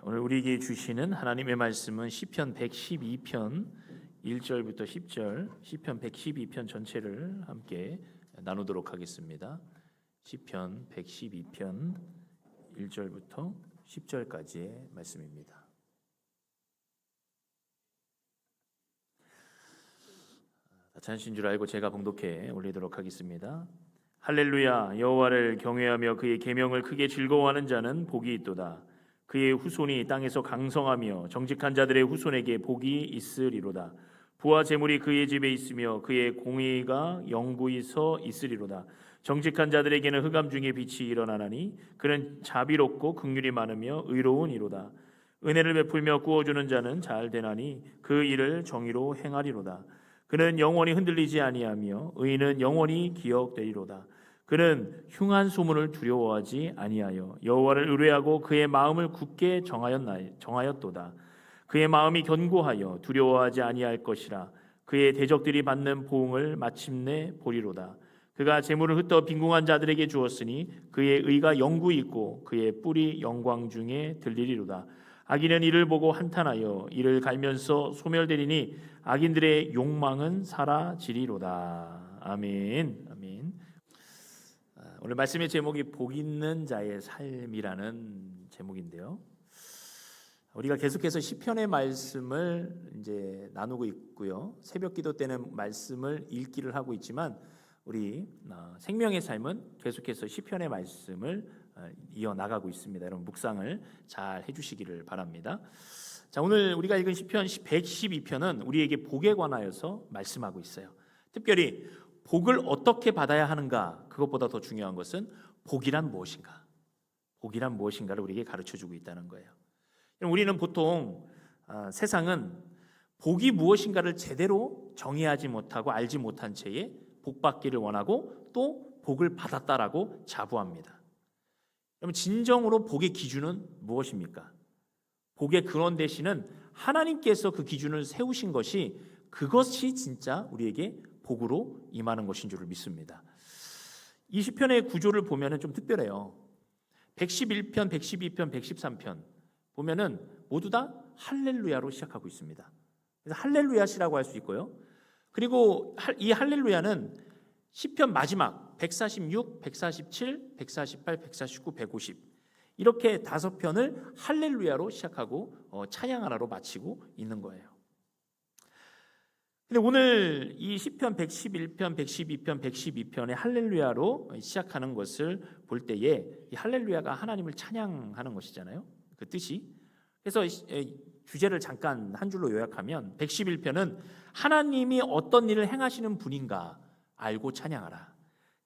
오늘 우리에게 주시는 하나님의 말씀은 시편 112편 1절부터 10절, 시편 112편 전체를 함께 나누도록 하겠습니다. 시편 112편 1절부터 10절까지의 말씀입니다. 찬신 줄 알고 제가 봉독해 올리도록 하겠습니다. 할렐루야, 여호와를 경외하며 그의 계명을 크게 즐거워하는 자는 복이 있도다. 그의 후손이 땅에서 강성하며 정직한 자들의 후손에게 복이 있으리로다. 부와 재물이 그의 집에 있으며 그의 공의가 영구히 서 있으리로다. 정직한 자들에게는 흑암 중에 빛이 일어나나니 그는 자비롭고 긍휼이 많으며 의로운 이로다. 은혜를 베풀며 구워주는 자는 잘 되나니 그 일을 정의로 행하리로다. 그는 영원히 흔들리지 아니하며 의인은 영원히 기억되리로다. 그는 흉한 소문을 두려워하지 아니하여 여호와를 의뢰하고 그의 마음을 굳게 정하였도다. 그의 마음이 견고하여 두려워하지 아니할 것이라. 그의 대적들이 받는 보응을 마침내 보리로다. 그가 재물을 흩어 빈궁한 자들에게 주었으니 그의 의가 영구히 있고 그의 뿔이 영광 중에 들리리로다. 악인은 이를 보고 한탄하여 이를 갈면서 소멸되리니 악인들의 욕망은 사라지리로다. 아멘. 아멘. 오늘 말씀의 제목이 복 있는 자의 삶이라는 제목인데요. 우리가 계속해서 시편의 말씀을 이제 나누고 있고요. 새벽기도 때는 말씀을 읽기를 하고 있지만 우리 생명의 삶은 계속해서 시편의 말씀을 이어 나가고 있습니다. 여러분 묵상을 잘 해주시기를 바랍니다. 자, 오늘 우리가 읽은 시편 112편은 우리에게 복에 관하여서 말씀하고 있어요. 특별히 복을 어떻게 받아야 하는가, 그것보다 더 중요한 것은 복이란 무엇인가, 복이란 무엇인가를 우리에게 가르쳐주고 있다는 거예요. 우리는 보통 세상은 복이 무엇인가를 제대로 정의하지 못하고 알지 못한 채에 복받기를 원하고 또 복을 받았다라고 자부합니다. 그러면 진정으로 복의 기준은 무엇입니까? 복의 근원 되시는 하나님께서 그 기준을 세우신 것이, 그것이 진짜 우리에게 복으로 임하는 것인 줄 믿습니다. 이 시편의 구조를 보면 좀 특별해요. 111편, 112편, 113편 보면은 모두 다 할렐루야로 시작하고 있습니다. 그래서 할렐루야시라고 할 수 있고요. 그리고 이 할렐루야는 시편 마지막 146, 147, 148, 149, 150 이렇게 5편을 할렐루야로 시작하고 찬양하나로 마치고 있는 거예요. 근데 오늘 이 시편 111편, 112편, 112편의 할렐루야로 시작하는 것을 볼 때에 이 할렐루야가 하나님을 찬양하는 것이잖아요. 그 뜻이. 그래서 주제를 잠깐 한 줄로 요약하면 111편은 하나님이 어떤 일을 행하시는 분인가 알고 찬양하라.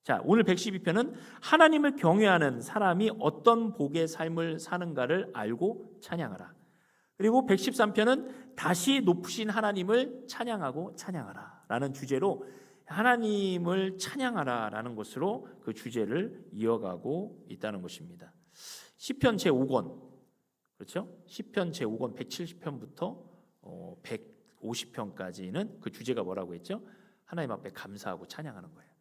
자, 오늘 112편은 하나님을 경외하는 사람이 어떤 복의 삶을 사는가를 알고 찬양하라. 그리고 113편은 다시 높으신 하나님을 찬양하고 찬양하라 라는 주제로 하나님을 찬양하라 라는 것으로 그 주제를 이어가고 있다는 것입니다. 시편 제5권, 그렇죠? 시편 제5권 170편부터 150편까지는 그 주제가 뭐라고 했죠? 하나님 앞에 감사하고 찬양하는 거예요.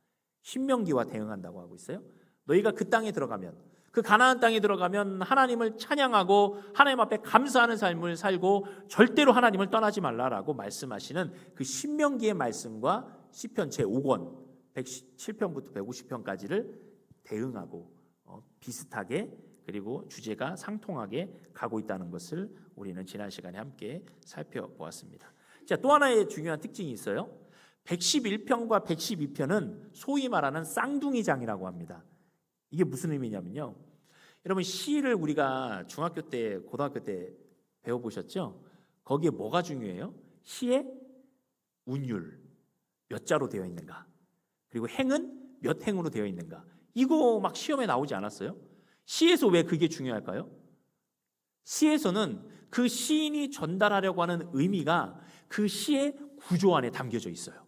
신명기와 대응한다고 하고 있어요. 너희가 그 땅에 들어가면, 그 가나안 땅에 들어가면 하나님을 찬양하고 하나님 앞에 감사하는 삶을 살고 절대로 하나님을 떠나지 말라라고 말씀하시는 그 신명기의 말씀과 시편 제5권 107편부터 150편까지를 대응하고 비슷하게, 그리고 주제가 상통하게 가고 있다는 것을 우리는 지난 시간에 함께 살펴보았습니다. 자, 또 하나의 중요한 특징이 있어요. 111편과 112편은 소위 말하는 쌍둥이장이라고 합니다. 이게 무슨 의미냐면요, 여러분 시를 우리가 중학교 때, 고등학교 때 배워보셨죠? 거기에 뭐가 중요해요? 시의 운율, 몇 자로 되어 있는가, 그리고 행은 몇 행으로 되어 있는가, 이거 막 시험에 나오지 않았어요? 시에서 왜 그게 중요할까요? 시에서는 그 시인이 전달하려고 하는 의미가 그 시의 구조 안에 담겨져 있어요.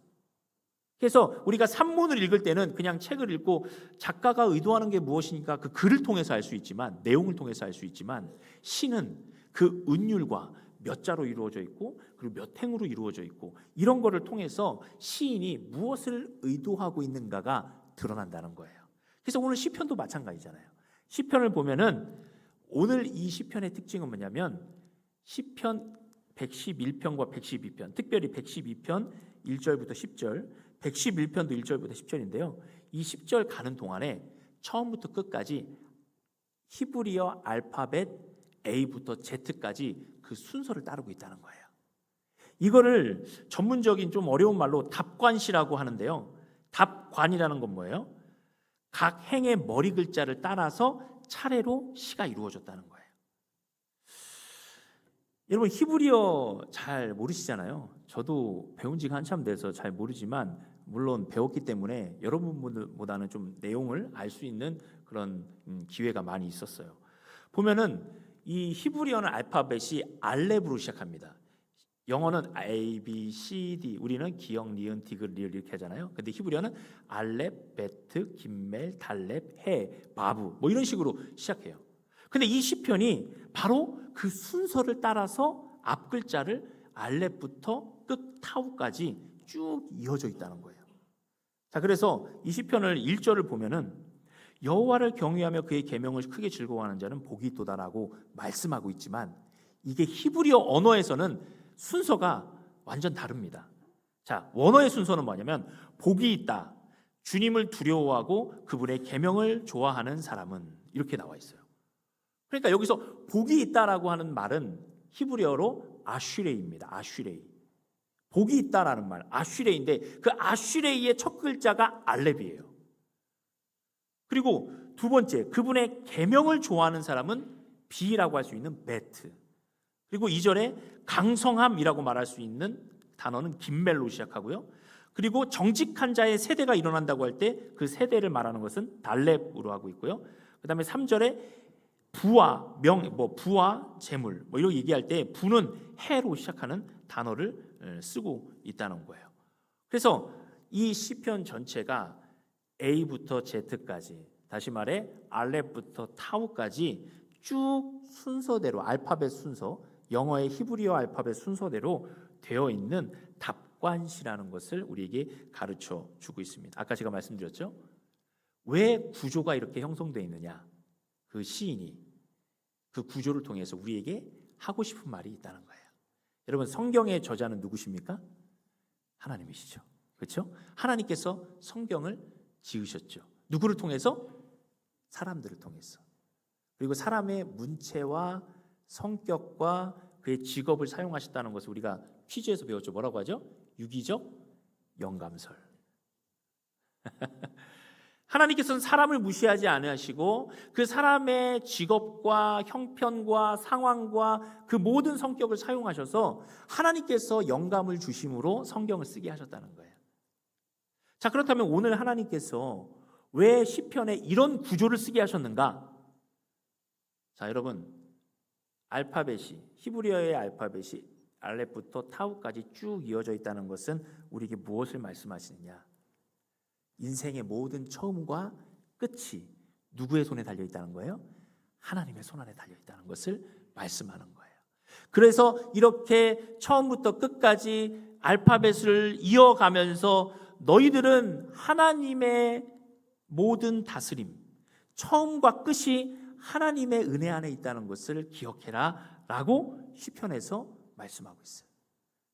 그래서 우리가 산문을 읽을 때는 그냥 책을 읽고 작가가 의도하는 게 무엇이니까 그 글을 통해서 알 수 있지만, 내용을 통해서 알 수 있지만, 시는 그 운율과 몇 자로 이루어져 있고 그리고 몇 행으로 이루어져 있고 이런 거를 통해서 시인이 무엇을 의도하고 있는가가 드러난다는 거예요. 그래서 오늘 시편도 마찬가지잖아요. 시편을 보면은 오늘 이 시편의 특징은 뭐냐면 시편 111편과 112편, 특별히 112편 1절부터 10절, 111편도 1절부터 10절인데요. 이 10절 가는 동안에 처음부터 끝까지 히브리어 알파벳 A부터 Z까지 그 순서를 따르고 있다는 거예요. 이거를 전문적인 좀 어려운 말로 답관시라고 하는데요. 답관이라는 건 뭐예요? 각 행의 머리 글자를 따라서 차례로 시가 이루어졌다는 거예요. 여러분 히브리어 잘 모르시잖아요. 저도 배운 지가 한참 돼서 잘 모르지만 물론 배웠기 때문에 여러분보다는 좀 내용을 알 수 있는 그런 기회가 많이 있었어요. 보면은 이 히브리어는 알파벳이 알렙으로 시작합니다. 영어는 A, B, C, D, 우리는 기역, 니은, 디귿, 리을 이렇게 하잖아요. 근데 히브리어는 알렙, 베트, 김멜, 달렙, 해, 바브 뭐 이런 식으로 시작해요. 근데 이 시편이 바로 그 순서를 따라서 앞 글자를 알렙부터 끝 타우까지 쭉 이어져 있다는 거예요. 자, 그래서 이 시편을 1절을 보면은 여호와를 경외하며 그의 계명을 크게 즐거워하는 자는 복이 있도다라고 말씀하고 있지만 이게 히브리어 언어에서는 순서가 완전 다릅니다. 자, 원어의 순서는 뭐냐면 복이 있다. 주님을 두려워하고 그분의 계명을 좋아하는 사람은 이렇게 나와 있어요. 그러니까 여기서 복이 있다라고 하는 말은 히브리어로 아슈레이입니다. 아슈레이. 복이 있다라는 말, 아슈레이인데 그 아슈레이의 첫 글자가 알렙이에요. 그리고 두 번째, 그분의 계명을 좋아하는 사람은 비라고 할 수 있는 베트. 그리고 2절에 강성함이라고 말할 수 있는 단어는 김멜로 시작하고요. 그리고 정직한 자의 세대가 일어난다고 할 때 그 세대를 말하는 것은 달렙으로 하고 있고요. 그다음에 3절에 부와 부와 재물 이렇게 얘기할 때 부는 해로 시작하는 단어를 쓰고 있다는 거예요. 그래서 이 시편 전체가 A부터 Z까지, 다시 말해 알렙부터 타우까지 쭉 순서대로 알파벳 순서, 영어의 히브리어 알파벳 순서대로 되어 있는 답관시라는 것을 우리에게 가르쳐 주고 있습니다. 아까 제가 말씀드렸죠? 왜 구조가 이렇게 형성되어 있느냐? 그 시인이 그 구조를 통해서 우리에게 하고 싶은 말이 있다는 거예요. 여러분, 성경의 저자는 누구십니까? 하나님이시죠. 그렇죠? 하나님께서 성경을 지으셨죠. 누구를 통해서? 사람들을 통해서. 그리고 사람의 문체와 성격과 그의 직업을 사용하셨다는 것을 우리가 퀴즈에서 배웠죠. 뭐라고 하죠? 유기적 영감설. 하나님께서는 사람을 무시하지 않으시고 그 사람의 직업과 형편과 상황과 그 모든 성격을 사용하셔서 하나님께서 영감을 주심으로 성경을 쓰게 하셨다는 거예요. 자, 그렇다면 오늘 하나님께서 왜 시편에 이런 구조를 쓰게 하셨는가? 자, 여러분, 알파벳이, 히브리어의 알파벳이 알렙부터 타우까지 쭉 이어져 있다는 것은 우리에게 무엇을 말씀하시느냐? 인생의 모든 처음과 끝이 누구의 손에 달려 있다는 거예요? 하나님의 손 안에 달려 있다는 것을 말씀하는 거예요. 그래서 이렇게 처음부터 끝까지 알파벳을 이어가면서 너희들은 하나님의 모든 다스림, 처음과 끝이 하나님의 은혜 안에 있다는 것을 기억해라 라고 시편에서 말씀하고 있어요.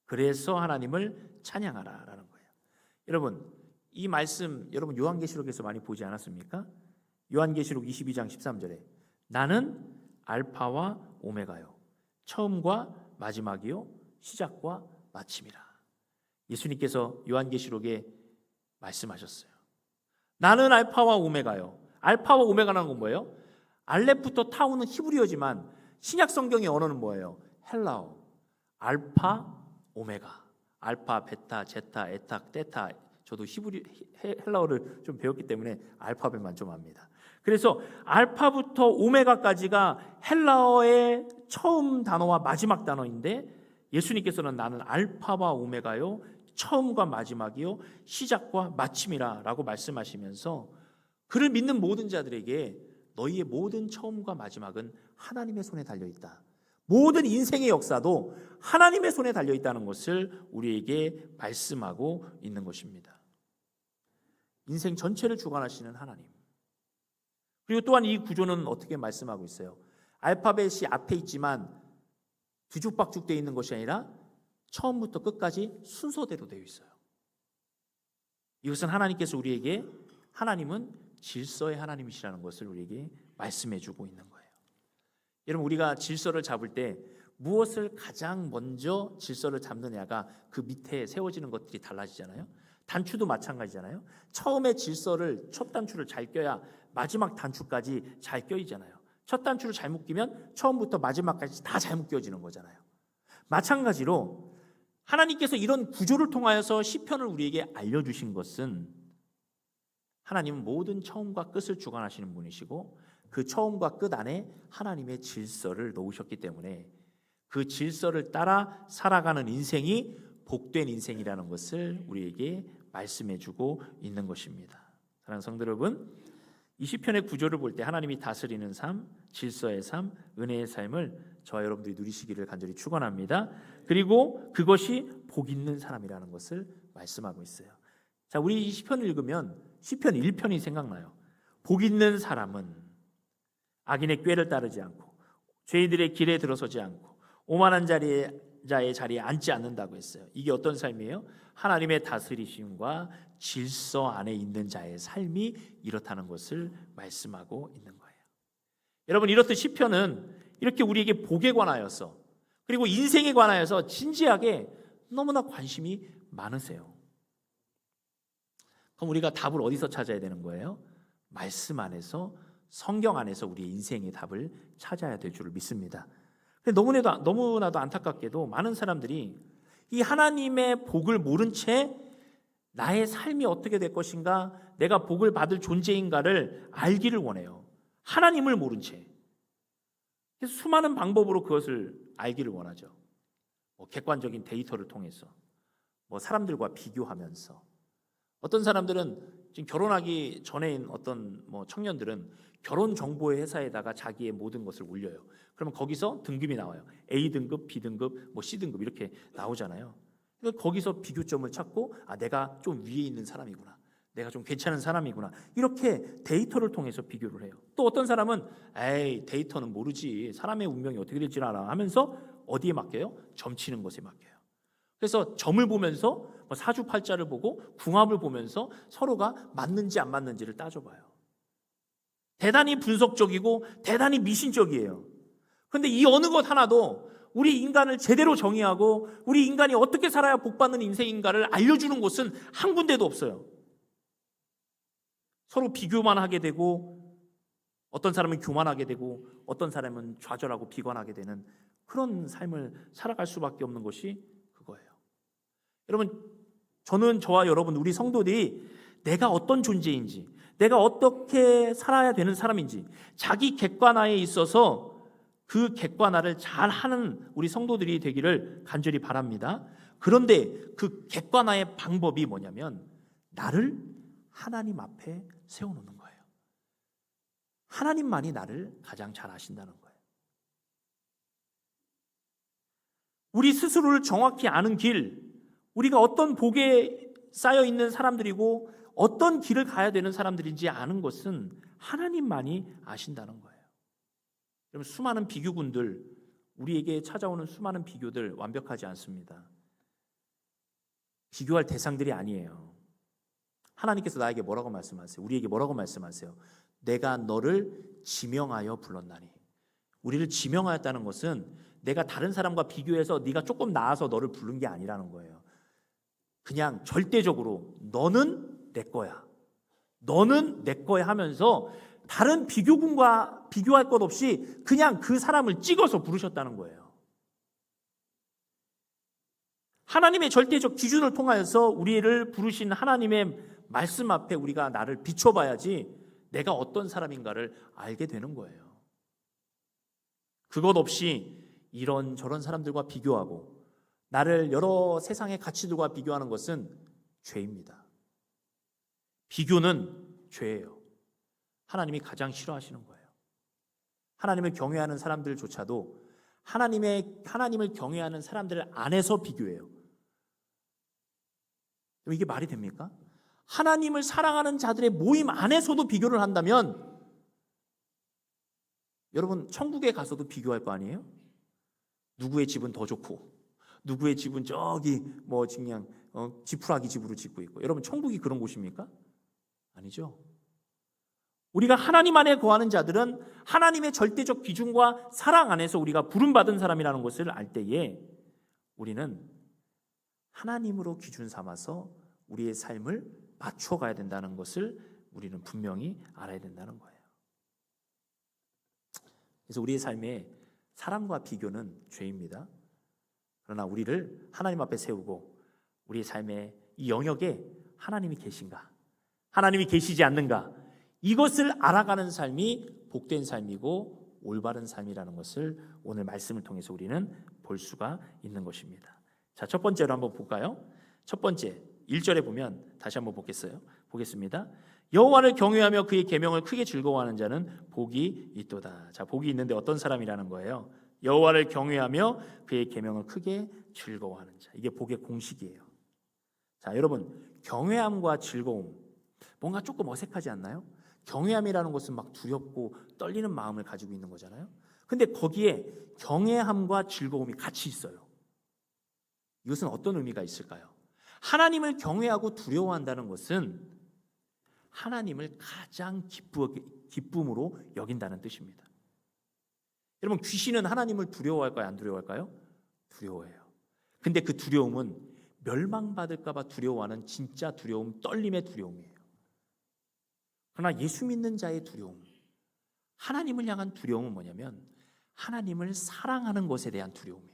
그래서 하나님을 찬양하라 라는 거예요. 여러분, 이 말씀 여러분 요한계시록에서 많이 보지 않았습니까? 요한계시록 22장 13절에 나는 알파와 오메가요, 처음과 마지막이요, 시작과 마침이라. 예수님께서 요한계시록에 말씀하셨어요. 나는 알파와 오메가요. 알파와 오메가라는 건 뭐예요? 알렙부터 타우는 히브리어지만 신약 성경의 언어는 뭐예요? 헬라어. 알파, 오메가. 알파, 베타, 제타, 에타, 테타. 저도 헬라어를 좀 배웠기 때문에 알파벳만 좀 압니다. 그래서 알파부터 오메가까지가 헬라어의 처음 단어와 마지막 단어인데 예수님께서는 나는 알파와 오메가요, 처음과 마지막이요, 시작과 마침이라 라고 말씀하시면서 그를 믿는 모든 자들에게 너희의 모든 처음과 마지막은 하나님의 손에 달려있다. 모든 인생의 역사도 하나님의 손에 달려있다는 것을 우리에게 말씀하고 있는 것입니다. 인생 전체를 주관하시는 하나님. 그리고 또한 이 구조는 어떻게 말씀하고 있어요? 알파벳이 앞에 있지만 뒤죽박죽 되어 있는 것이 아니라 처음부터 끝까지 순서대로 되어 있어요. 이것은 하나님께서 우리에게 하나님은 질서의 하나님이시라는 것을 우리에게 말씀해 주고 있는 거예요. 여러분, 우리가 질서를 잡을 때 무엇을 가장 먼저 질서를 잡느냐가 그 밑에 세워지는 것들이 달라지잖아요. 단추도 마찬가지잖아요. 처음에 질서를 첫 단추를 잘 껴야 마지막 단추까지 잘 껴이잖아요. 첫 단추를 잘못 끼면 처음부터 마지막까지 다 잘못 끼어지는 거잖아요. 마찬가지로 하나님께서 이런 구조를 통하여서 시편을 우리에게 알려주신 것은 하나님은 모든 처음과 끝을 주관하시는 분이시고 그 처음과 끝 안에 하나님의 질서를 놓으셨기 때문에 그 질서를 따라 살아가는 인생이 복된 인생이라는 것을 우리에게 말씀해주고 있는 것입니다. 사랑하는 성도 여러분, 이 시편의 구조를 볼 때 하나님이 다스리는 삶, 질서의 삶, 은혜의 삶을 저와 여러분들이 누리시기를 간절히 축원합니다. 그리고 그것이 복 있는 사람이라는 것을 말씀하고 있어요. 자, 우리 이 시편을 읽으면 시편 1편이 생각나요. 복 있는 사람은 악인의 꾀를 따르지 않고 죄인들의 길에 들어서지 않고 오만한 자의 자리에 앉지 않는다고 했어요. 이게 어떤 삶이에요? 하나님의 다스리심과 질서 안에 있는 자의 삶이 이렇다는 것을 말씀하고 있는 거예요. 여러분, 이렇듯 시편은 이렇게 우리에게 복에 관하여서 그리고 인생에 관하여서 진지하게 너무나 관심이 많으세요. 그럼 우리가 답을 어디서 찾아야 되는 거예요? 말씀 안에서, 성경 안에서 우리의 인생의 답을 찾아야 될 줄을 믿습니다. 근데 너무나도 안타깝게도 많은 사람들이 이 하나님의 복을 모른 채 나의 삶이 어떻게 될 것인가, 내가 복을 받을 존재인가를 알기를 원해요. 하나님을 모른 채. 그래서 수많은 방법으로 그것을 알기를 원하죠. 객관적인 데이터를 통해서, 사람들과 비교하면서. 어떤 사람들은 지금 결혼하기 전에인 어떤 청년들은 결혼 정보 회사에다가 자기의 모든 것을 올려요. 그러면 거기서 등급이 나와요. A등급, B등급, C등급 이렇게 나오잖아요. 그러니까 거기서 비교점을 찾고 내가 좀 위에 있는 사람이구나, 내가 좀 괜찮은 사람이구나, 이렇게 데이터를 통해서 비교를 해요. 또 어떤 사람은 데이터는 모르지, 사람의 운명이 어떻게 될지 알아 하면서 어디에 맡겨요? 점치는 것에 맡겨요. 그래서 점을 보면서 사주팔자를 보고 궁합을 보면서 서로가 맞는지 안 맞는지를 따져봐요. 대단히 분석적이고 대단히 미신적이에요. 그런데 이 어느 것 하나도 우리 인간을 제대로 정의하고 우리 인간이 어떻게 살아야 복받는 인생인가를 알려주는 곳은 한 군데도 없어요. 서로 비교만 하게 되고, 어떤 사람은 교만하게 되고 어떤 사람은 좌절하고 비관하게 되는 그런 삶을 살아갈 수밖에 없는 것이 그거예요. 여러분, 저는 저와 여러분, 우리 성도들이 내가 어떤 존재인지, 내가 어떻게 살아야 되는 사람인지 자기 객관화에 있어서 그 객관화를 잘하는 우리 성도들이 되기를 간절히 바랍니다. 그런데 그 객관화의 방법이 뭐냐면 나를 하나님 앞에 세워놓는 거예요. 하나님만이 나를 가장 잘 아신다는 거예요. 우리 스스로를 정확히 아는 길, 우리가 어떤 복에 쌓여 있는 사람들이고 어떤 길을 가야 되는 사람들인지 아는 것은 하나님만이 아신다는 거예요. 여러분, 수많은 비교군들, 우리에게 찾아오는 수많은 비교들 완벽하지 않습니다. 비교할 대상들이 아니에요. 하나님께서 나에게 뭐라고 말씀하세요? 우리에게 뭐라고 말씀하세요? 내가 너를 지명하여 불렀나니. 우리를 지명하였다는 것은 내가 다른 사람과 비교해서 네가 조금 나아서 너를 부른 게 아니라는 거예요. 그냥 절대적으로 너는 내 거야, 너는 내 거야 하면서 다른 비교군과 비교할 것 없이 그냥 그 사람을 찍어서 부르셨다는 거예요. 하나님의 절대적 기준을 통하여서 우리를 부르신 하나님의 말씀 앞에 우리가 나를 비춰봐야지 내가 어떤 사람인가를 알게 되는 거예요. 그것 없이 이런저런 사람들과 비교하고 나를 여러 세상의 가치들과 비교하는 것은 죄입니다. 비교는 죄예요. 하나님이 가장 싫어하시는 거예요. 하나님을 경외하는 사람들조차도 하나님을 경외하는 사람들 안에서 비교해요. 이게 말이 됩니까? 하나님을 사랑하는 자들의 모임 안에서도 비교를 한다면 여러분 천국에 가서도 비교할 거 아니에요? 누구의 집은 더 좋고 누구의 집은 저기 뭐 그냥 지푸라기 집으로 짓고 있고. 여러분 천국이 그런 곳입니까? 아니죠. 우리가 하나님 안에 거하는 자들은 하나님의 절대적 기준과 사랑 안에서 우리가 부름받은 사람이라는 것을 알 때에 우리는 하나님으로 기준 삼아서 우리의 삶을 맞춰가야 된다는 것을 우리는 분명히 알아야 된다는 거예요. 그래서 우리의 삶에 사람과 비교는 죄입니다. 그러나 우리를 하나님 앞에 세우고 우리의 삶의 이 영역에 하나님이 계신가, 하나님이 계시지 않는가, 이것을 알아가는 삶이 복된 삶이고 올바른 삶이라는 것을 오늘 말씀을 통해서 우리는 볼 수가 있는 것입니다. 자, 첫 번째로 한번 볼까요? 첫 번째 1절에 보면 다시 한번 보겠습니다. 여호와를 경외하며 그의 계명을 크게 즐거워하는 자는 복이 있도다. 자, 복이 있는데 어떤 사람이라는 거예요? 여호와를 경외하며 그의 계명을 크게 즐거워하는 자. 이게 복의 공식이에요. 자, 여러분 경외함과 즐거움 뭔가 조금 어색하지 않나요? 경외함이라는 것은 막 두렵고 떨리는 마음을 가지고 있는 거잖아요. 근데 거기에 경외함과 즐거움이 같이 있어요. 이것은 어떤 의미가 있을까요? 하나님을 경외하고 두려워한다는 것은 하나님을 가장 기쁨으로 여긴다는 뜻입니다. 여러분 귀신은 하나님을 두려워할까요? 안 두려워할까요? 두려워해요. 근데 그 두려움은 멸망받을까 봐 두려워하는 진짜 두려움, 떨림의 두려움이에요. 그러나 예수 믿는 자의 두려움, 하나님을 향한 두려움은 뭐냐면 하나님을 사랑하는 것에 대한 두려움이에요.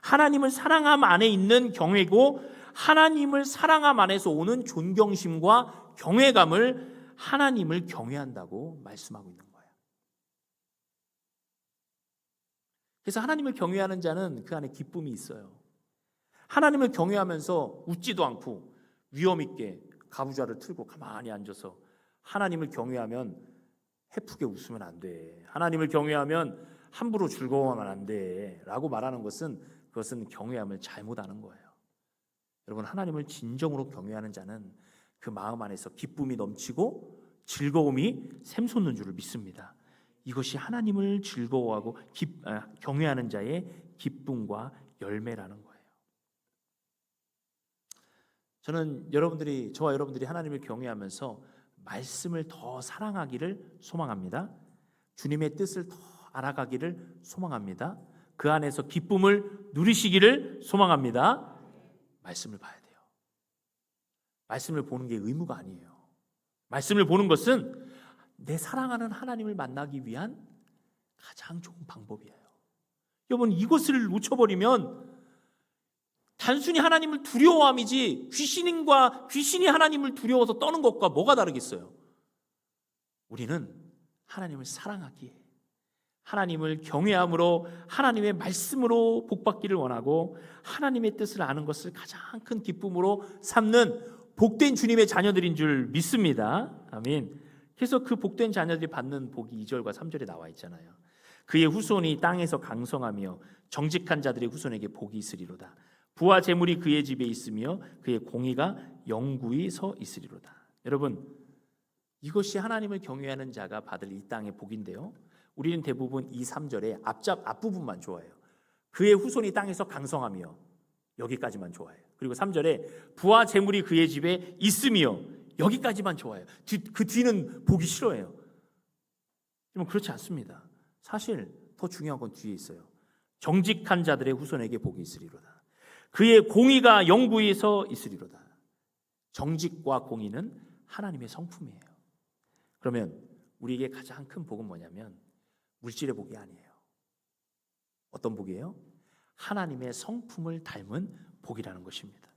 하나님을 사랑함 안에 있는 경외고 하나님을 사랑함 안에서 오는 존경심과 경외감을 하나님을 경외한다고 말씀하고 있는 거예요. 그래서 하나님을 경외하는 자는 그 안에 기쁨이 있어요. 하나님을 경외하면서 웃지도 않고 위엄 있게 가부좌를 틀고 가만히 앉아서 하나님을 경외하면 해프게 웃으면 안 돼. 하나님을 경외하면 함부로 즐거워하면 안 돼. 라고 말하는 것은 그것은 경외함을 잘못하는 거예요. 여러분 하나님을 진정으로 경외하는 자는 그 마음 안에서 기쁨이 넘치고 즐거움이 샘솟는 줄을 믿습니다. 이것이 하나님을 즐거워하고 경외하는 자의 기쁨과 열매라는 거예요. 저는 저와 여러분들이 하나님을 경외하면서 말씀을 더 사랑하기를 소망합니다. 주님의 뜻을 더 알아가기를 소망합니다. 그 안에서 기쁨을 누리시기를 소망합니다. 말씀을 봐야 돼요. 말씀을 보는 게 의무가 아니에요. 말씀을 보는 것은 내 사랑하는 하나님을 만나기 위한 가장 좋은 방법이에요. 여러분 이것을 놓쳐버리면 단순히 하나님을 두려워함이지 귀신이 하나님을 두려워서 떠는 것과 뭐가 다르겠어요? 우리는 하나님을 사랑하기에 하나님을 경외함으로 하나님의 말씀으로 복받기를 원하고 하나님의 뜻을 아는 것을 가장 큰 기쁨으로 삼는 복된 주님의 자녀들인 줄 믿습니다. 아멘. 그래서 그 복된 자녀들이 받는 복이 2절과 3절에 나와 있잖아요. 그의 후손이 땅에서 강성하며 정직한 자들의 후손에게 복이 있으리로다. 부와 재물이 그의 집에 있으며 그의 공의가 영구히 서 있으리로다. 여러분 이것이 하나님을 경외하는 자가 받을 이 땅의 복인데요. 우리는 대부분 2, 3절의 앞부분만 좋아해요. 그의 후손이 땅에서 강성하며 여기까지만 좋아해요. 그리고 3절에 부와 재물이 그의 집에 있으며 여기까지만 좋아해요. 그 뒤는 보기 싫어해요. 여러분 그렇지 않습니다. 사실 더 중요한 건 뒤에 있어요. 정직한 자들의 후손에게 복이 있으리로다. 그의 공의가 영구히 서 있으리로다. 정직과 공의는 하나님의 성품이에요. 그러면 우리에게 가장 큰 복은 뭐냐면 물질의 복이 아니에요. 어떤 복이에요? 하나님의 성품을 닮은 복이라는 것입니다.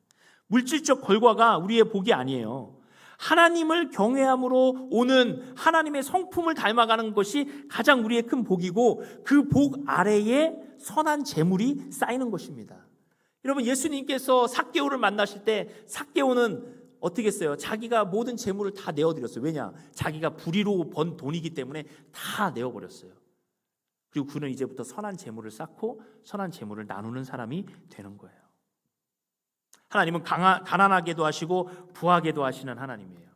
물질적 결과가 우리의 복이 아니에요. 하나님을 경외함으로 오는 하나님의 성품을 닮아가는 것이 가장 우리의 큰 복이고 그 복 아래에 선한 재물이 쌓이는 것입니다. 여러분 예수님께서 삭개오를 만나실 때 삭개오는 어떻게 했어요? 자기가 모든 재물을 다 내어드렸어요. 왜냐? 자기가 불의로 번 돈이기 때문에 다 내어버렸어요. 그리고 그는 이제부터 선한 재물을 쌓고 선한 재물을 나누는 사람이 되는 거예요. 하나님은 가난하게도 하시고 부하게도 하시는 하나님이에요.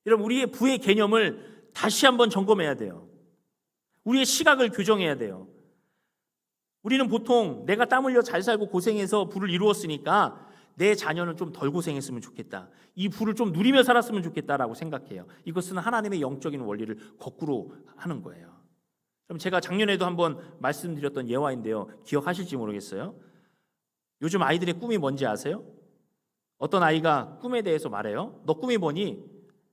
여러분 우리의 부의 개념을 다시 한번 점검해야 돼요. 우리의 시각을 교정해야 돼요. 우리는 보통 내가 땀 흘려 잘 살고 고생해서 부를 이루었으니까 내 자녀는 좀 덜 고생했으면 좋겠다, 이 부를 좀 누리며 살았으면 좋겠다라고 생각해요. 이것은 하나님의 영적인 원리를 거꾸로 하는 거예요. 그럼 제가 작년에도 한번 말씀드렸던 예화인데요, 기억하실지 모르겠어요. 요즘 아이들의 꿈이 뭔지 아세요? 어떤 아이가 꿈에 대해서 말해요. 너 꿈이 뭐니?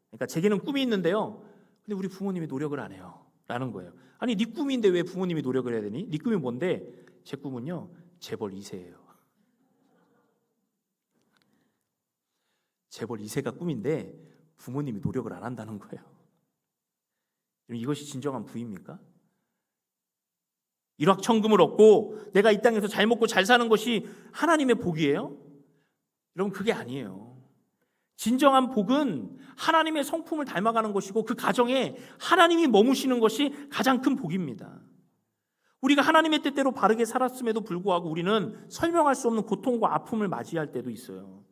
그러니까 제게는 꿈이 있는데요, 근데 우리 부모님이 노력을 안 해요 라는 거예요. 아니 네 꿈인데 왜 부모님이 노력을 해야 되니? 네 꿈이 뭔데? 제 꿈은요, 재벌 2세예요. 재벌 2세가 꿈인데 부모님이 노력을 안 한다는 거예요. 이것이 진정한 부입니까? 일확천금을 얻고 내가 이 땅에서 잘 먹고 잘 사는 것이 하나님의 복이에요? 여러분, 그게 아니에요. 진정한 복은 하나님의 성품을 닮아가는 것이고 그 가정에 하나님이 머무시는 것이 가장 큰 복입니다. 우리가 하나님의 뜻대로 바르게 살았음에도 불구하고 우리는 설명할 수 없는 고통과 아픔을 맞이할 때도 있어요.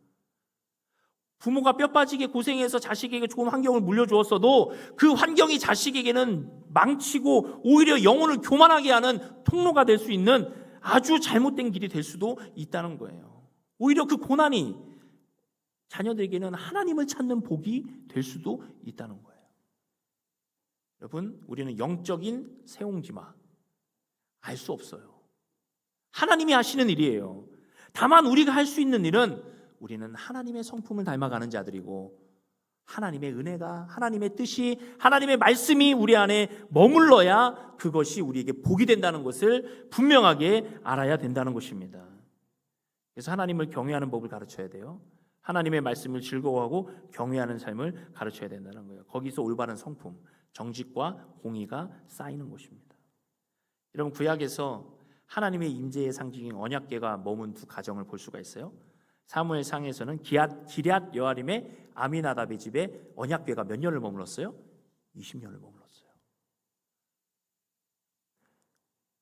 부모가 뼈 빠지게 고생해서 자식에게 좋은 환경을 물려주었어도 그 환경이 자식에게는 망치고 오히려 영혼을 교만하게 하는 통로가 될 수 있는 아주 잘못된 길이 될 수도 있다는 거예요. 오히려 그 고난이 자녀들에게는 하나님을 찾는 복이 될 수도 있다는 거예요. 여러분, 우리는 영적인 새옹지마 알 수 없어요. 하나님이 하시는 일이에요. 다만 우리가 할 수 있는 일은 우리는 하나님의 성품을 닮아가는 자들이고 하나님의 은혜가, 하나님의 뜻이, 하나님의 말씀이 우리 안에 머물러야 그것이 우리에게 복이 된다는 것을 분명하게 알아야 된다는 것입니다. 그래서 하나님을 경외하는 법을 가르쳐야 돼요. 하나님의 말씀을 즐거워하고 경외하는 삶을 가르쳐야 된다는 거예요. 거기서 올바른 성품, 정직과 공의가 쌓이는 것입니다. 여러분, 구약에서 하나님의 임재의 상징인 언약궤가 머문 두 가정을 볼 수가 있어요. 사무엘상에서는 기럇 여아림의 아미나답의 집에 언약궤가 몇 년을 머물렀어요? 20년을 머물렀어요.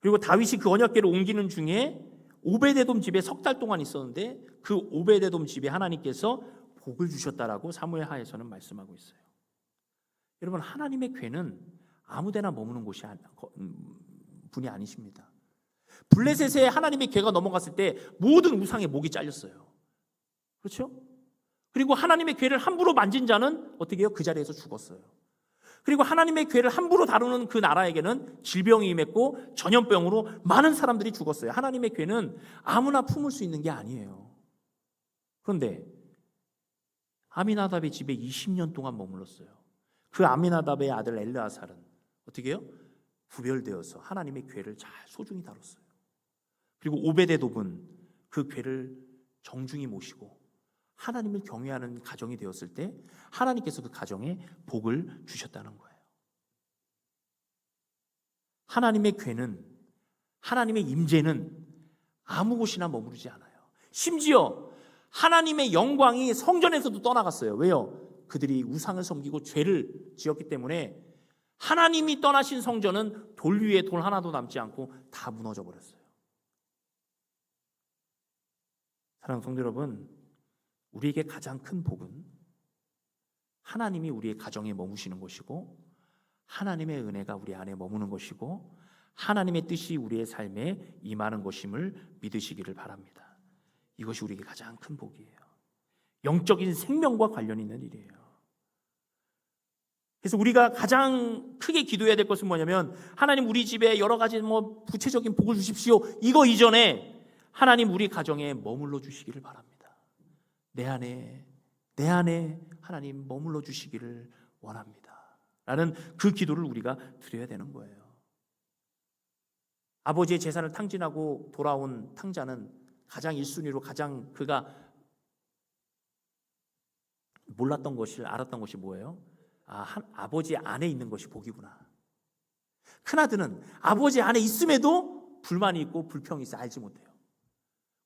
그리고 다윗이 그 언약궤를 옮기는 중에 오베데돔 집에 석 달 동안 있었는데 그 오베데돔 집에 하나님께서 복을 주셨다라고 사무엘하에서는 말씀하고 있어요. 여러분, 하나님의 궤는 아무데나 머무는 곳이 분이 아니십니다. 블레셋에 하나님의 궤가 넘어갔을 때 모든 우상의 목이 잘렸어요. 그렇죠? 그리고 하나님의 궤를 함부로 만진 자는 어떻게 해요? 그 자리에서 죽었어요. 그리고 하나님의 궤를 함부로 다루는 그 나라에게는 질병이 임했고 전염병으로 많은 사람들이 죽었어요. 하나님의 궤는 아무나 품을 수 있는 게 아니에요. 그런데 아미나답의 집에 20년 동안 머물렀어요. 그 아미나답의 아들 엘르아살은 어떻게 해요? 구별되어서 하나님의 궤를 잘 소중히 다뤘어요. 그리고 오베데돔은 그 궤를 정중히 모시고 하나님을 경외하는 가정이 되었을 때 하나님께서 그 가정에 복을 주셨다는 거예요. 하나님의 궤는, 하나님의 임재는 아무 곳이나 머무르지 않아요. 심지어 하나님의 영광이 성전에서도 떠나갔어요. 왜요? 그들이 우상을 섬기고 죄를 지었기 때문에 하나님이 떠나신 성전은 돌 위에 돌 하나도 남지 않고 다 무너져 버렸어요. 사랑하는 성도 여러분, 우리에게 가장 큰 복은 하나님이 우리의 가정에 머무시는 것이고 하나님의 은혜가 우리 안에 머무는 것이고 하나님의 뜻이 우리의 삶에 임하는 것임을 믿으시기를 바랍니다. 이것이 우리에게 가장 큰 복이에요. 영적인 생명과 관련 있는 일이에요. 그래서 우리가 가장 크게 기도해야 될 것은 뭐냐면, 하나님 우리 집에 여러 가지 구체적인 복을 주십시오, 이거 이전에 하나님 우리 가정에 머물러 주시기를 바랍니다. 내 안에 하나님 머물러 주시기를 원합니다 라는 그 기도를 우리가 드려야 되는 거예요. 아버지의 재산을 탕진하고 돌아온 탕자는 가장 1순위로 가장 그가 몰랐던 것을 알았던 것이 뭐예요? 아버지 안에 있는 것이 복이구나. 큰아들은 아버지 안에 있음에도 불만이 있고 불평이 있어 알지 못해요.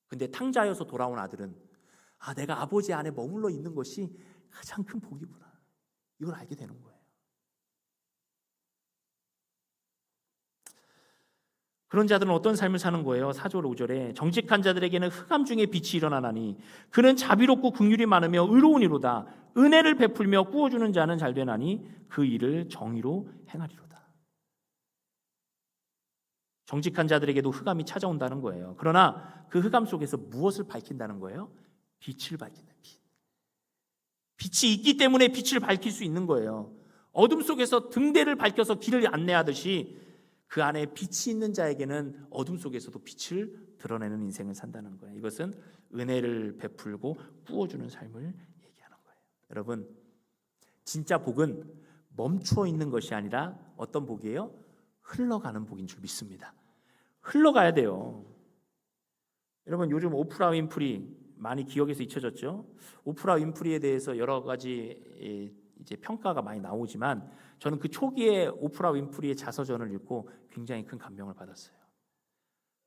근데 탕자여서 돌아온 아들은 내가 아버지 안에 머물러 있는 것이 가장 큰 복이구나, 이걸 알게 되는 거예요. 그런 자들은 어떤 삶을 사는 거예요? 4절 5절에 정직한 자들에게는 흑암 중에 빛이 일어나나니 그는 자비롭고 긍휼이 많으며 의로우니로다. 은혜를 베풀며 꾸어주는 자는 잘 되나니 그 일을 정의로 행하리로다. 정직한 자들에게도 흑암이 찾아온다는 거예요. 그러나 그 흑암 속에서 무엇을 밝힌다는 거예요? 빛을 밝힌다. 빛이 있기 때문에 빛을 밝힐 수 있는 거예요. 어둠 속에서 등대를 밝혀서 길을 안내하듯이 그 안에 빛이 있는 자에게는 어둠 속에서도 빛을 드러내는 인생을 산다는 거예요. 이것은 은혜를 베풀고 부어주는 삶을 얘기하는 거예요. 여러분, 진짜 복은 멈추어 있는 것이 아니라 어떤 복이에요? 흘러가는 복인 줄 믿습니다. 흘러가야 돼요. 여러분, 요즘 오프라 윈프리 많이 기억에서 잊혀졌죠? 오프라 윈프리에 대해서 여러 가지 이제 평가가 많이 나오지만 저는 그 초기에 오프라 윈프리의 자서전을 읽고 굉장히 큰 감명을 받았어요.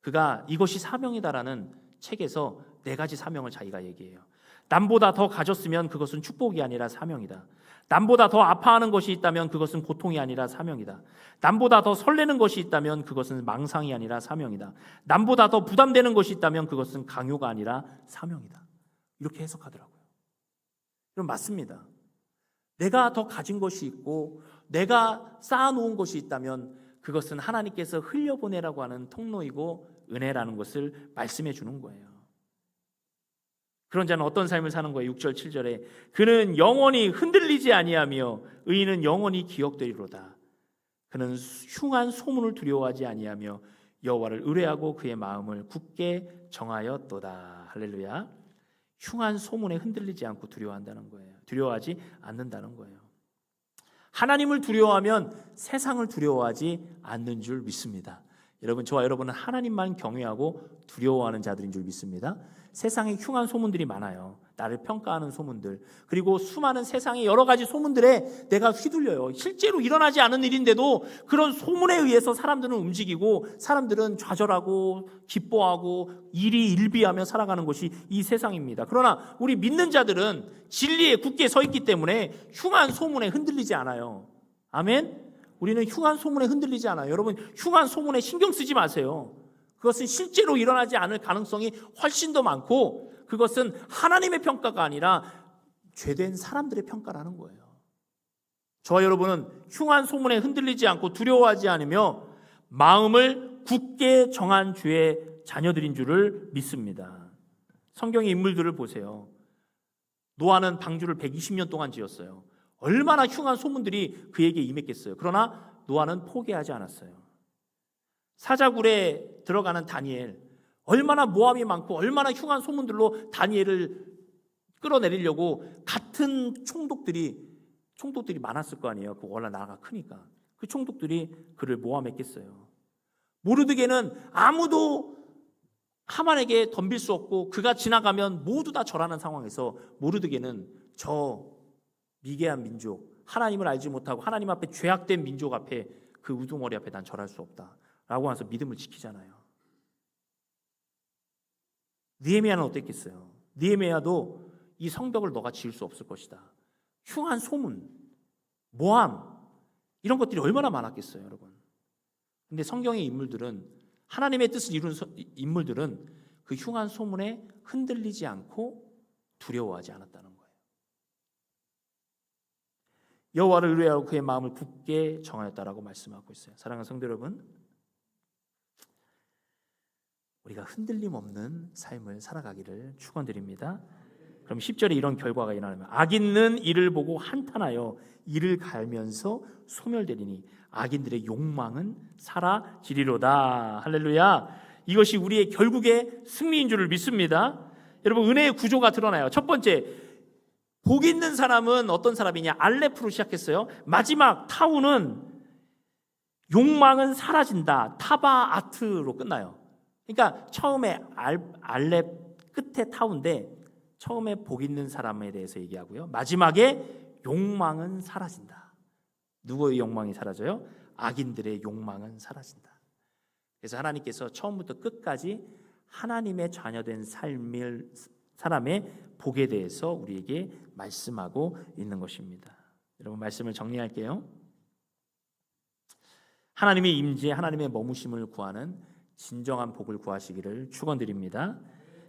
그가 이것이 사명이다라는 책에서 4가지 사명을 자기가 얘기해요. 남보다 더 가졌으면 그것은 축복이 아니라 사명이다. 남보다 더 아파하는 것이 있다면 그것은 고통이 아니라 사명이다. 남보다 더 설레는 것이 있다면 그것은 망상이 아니라 사명이다. 남보다 더 부담되는 것이 있다면 그것은 강요가 아니라 사명이다. 이렇게 해석하더라고요. 그럼 맞습니다. 내가 더 가진 것이 있고 내가 쌓아놓은 것이 있다면 그것은 하나님께서 흘려보내라고 하는 통로이고 은혜라는 것을 말씀해 주는 거예요. 그런 자는 어떤 삶을 사는 거예요? 6절 7절에 그는 영원히 흔들리지 아니하며 의인은 영원히 기억되리로다. 그는 흉한 소문을 두려워하지 아니하며 여호와를 의뢰하고 그의 마음을 굳게 정하였도다. 할렐루야. 흉한 소문에 흔들리지 않고 두려워한다는 거예요. 두려워하지 않는다는 거예요. 하나님을 두려워하면 세상을 두려워하지 않는 줄 믿습니다. 여러분, 저와 여러분은 하나님만 경외하고 두려워하는 자들인 줄 믿습니다. 세상에 흉한 소문들이 많아요. 나를 평가하는 소문들, 그리고 수많은 세상의 여러 가지 소문들에 내가 휘둘려요. 실제로 일어나지 않은 일인데도 그런 소문에 의해서 사람들은 움직이고 사람들은 좌절하고 기뻐하고 일희일비하며 살아가는 것이 이 세상입니다. 그러나 우리 믿는 자들은 진리에 굳게 서 있기 때문에 흉한 소문에 흔들리지 않아요. 아멘? 우리는 흉한 소문에 흔들리지 않아요. 여러분, 흉한 소문에 신경 쓰지 마세요. 그것은 실제로 일어나지 않을 가능성이 훨씬 더 많고 그것은 하나님의 평가가 아니라 죄된 사람들의 평가라는 거예요. 저와 여러분은 흉한 소문에 흔들리지 않고 두려워하지 않으며 마음을 굳게 정한 주의 자녀들인 줄을 믿습니다. 성경의 인물들을 보세요. 노아는 방주를 120년 동안 지었어요. 얼마나 흉한 소문들이 그에게 임했겠어요. 그러나 노아는 포기하지 않았어요. 사자굴에 들어가는 다니엘, 얼마나 모함이 많고 얼마나 흉한 소문들로 다니엘을 끌어내리려고 같은 총독들이 많았을 거 아니에요. 그 원래 나라가 크니까 그 총독들이 그를 모함했겠어요. 모르드게는 아무도 하만에게 덤빌 수 없고 그가 지나가면 모두 다 절하는 상황에서 모르드게는 저 미개한 민족, 하나님을 알지 못하고 하나님 앞에 죄악된 민족 앞에 그 우두머리 앞에 난 절할 수 없다 라고 해서 믿음을 지키잖아요. 느헤미야는 어땠겠어요? 느헤미야도 이 성벽을 너가 지을 수 없을 것이다. 흉한 소문, 모함 이런 것들이 얼마나 많았겠어요, 여러분. 근데 성경의 인물들은 하나님의 뜻을 이룬 인물들은 그 흉한 소문에 흔들리지 않고 두려워하지 않았다는 거예요. 여호와를 의뢰하고 그의 마음을 굳게 정하였다라고 말씀하고 있어요. 사랑하는 성도 여러분, 우리가 흔들림 없는 삶을 살아가기를 축원드립니다. 그럼 10절에 이런 결과가 일어나면 악인은 이를 보고 한탄하여 이를 갈면서 소멸되리니 악인들의 욕망은 사라지리로다. 할렐루야. 이것이 우리의 결국의 승리인 줄을 믿습니다. 여러분, 은혜의 구조가 드러나요. 첫 번째, 복 있는 사람은 어떤 사람이냐? 알레프로 시작했어요. 마지막 타우는 욕망은 사라진다. 타바아트로 끝나요. 그러니까 처음에 알렙 끝에 타운데 처음에 복 있는 사람에 대해서 얘기하고요. 마지막에 욕망은 사라진다. 누구의 욕망이 사라져요? 악인들의 욕망은 사라진다. 그래서 하나님께서 처음부터 끝까지 하나님의 자녀된 사람의 복에 대해서 우리에게 말씀하고 있는 것입니다. 여러분, 말씀을 정리할게요. 하나님의 임재, 하나님의 머무심을 구하는 진정한 복을 구하시기를 축원드립니다.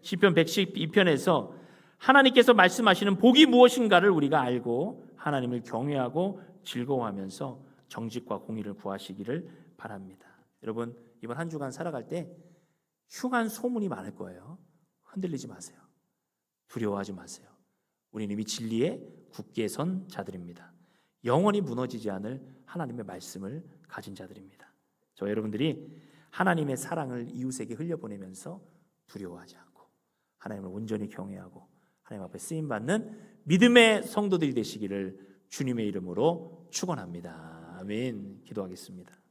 시편 112편에서 하나님께서 말씀하시는 복이 무엇인가를 우리가 알고 하나님을 경외하고 즐거워하면서 정직과 공의를 구하시기를 바랍니다. 여러분, 이번 한 주간 살아갈 때 흉한 소문이 많을 거예요. 흔들리지 마세요. 두려워하지 마세요. 우리는 이미 진리에 굳게 선 자들입니다. 영원히 무너지지 않을 하나님의 말씀을 가진 자들입니다. 저 여러분들이 하나님의 사랑을 이웃에게 흘려보내면서 두려워하지 않고 하나님을 온전히 경외하고 하나님 앞에 쓰임받는 믿음의 성도들이 되시기를 주님의 이름으로 축원합니다. 아멘. 기도하겠습니다.